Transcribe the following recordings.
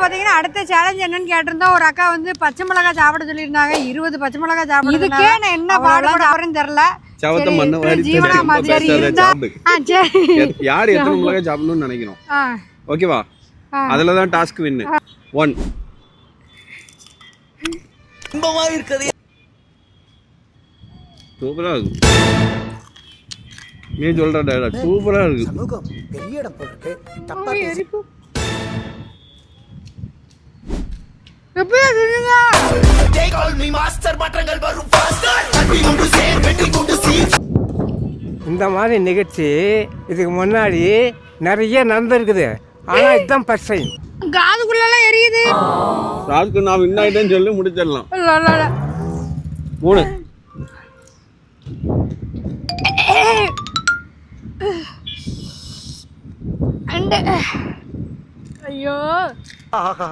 பாத்தீங்கன்னா அடுத்த சேலஞ்ச் என்னன்னு கேட்டிருந்தோம். ஒரு அக்கா வந்து பச்சை மிளகாய் சாப்பிட சொல்லியிருந்தாங்க. 20 பச்சை மிளகாய் சாப்பிட. இதுக்கே நான் என்ன பாடுபட போறேன்னு தெரியல. ஜீவனா மாதிரி இருந்தா யார் எத்தனை மிளகாய் சாப்பிடணும்னு நினைக்கிறோம். ஓகேவா? அதுல தான் டாஸ்க் வின் 1. சூப்பரா இருக்கு. நீ சொல்ற டயலாக் சூப்பரா இருக்கு. சமூகம் பெரிய இடம் போட்டுருக்கு. தப்பா எரிப்பு. எப்படியா சொல்லுங்க? They call me master மாற்றங்கள் வரும் faster. அடி முண்டு சேர் வெட்டி முண்டு சீர். இந்த மாதிரி நிகழ்ச்சி இதுக்கு முன்னாடி நிறைய நடந்திருக்குது. ஆனா இதுதான் ஃபர்ஸ்ட் டைம். காதுக்குள்ளலாம் எரியுது. ராஜ்க்கு நான் வின் ஆயிட்டேன்னு சொல்லி முடிச்சிடலாம். 3. ஐயோ ஆஹா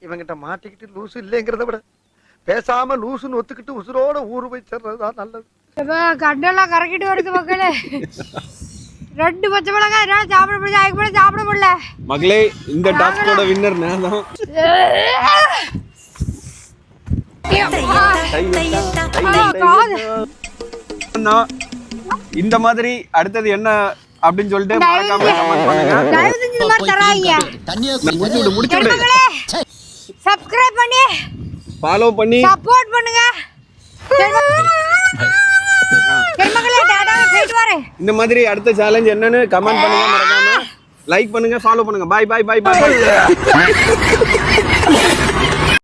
இவங்கிட்ட மாட்டிக்கிட்டு லூசு இல்லைங்கிறத விட பேசாம லூசுன்னு ஒத்துக்கிட்டு உசுரோட ஊரு போய் சேர்றதுதான் நல்லது. கண்டெல்லாம் கறக்கிட்டு வருது மக்களே. 2 பச்சை மிளகாய் என்னால சாப்பிட முடியல. அதுக்கு மேல சாப்பிட முடியல. மகளே இந்த டாஸ்கோட வின்னர் நான் தான். இந்த மாதிரி அடுத்தது என்ன அப்படின்னு சொல்லிட்டு மறக்காம கமெண்ட் பண்ணுங்க. தயவு செஞ்சு இந்த மாதிரி தராதீங்க. முடிச்சு சப்ஸ்கிரைப் பண்ணி ஃபாலோ பண்ணி சப்போர்ட் பண்ணுங்க. இந்த மாதிரி அடுத்த சேலஞ்ச் என்னன்னு கமெண்ட் பண்ணுங்க. மறக்காம லைக் பண்ணுங்க, ஃபாலோ பண்ணுங்க. Bye bye bye by.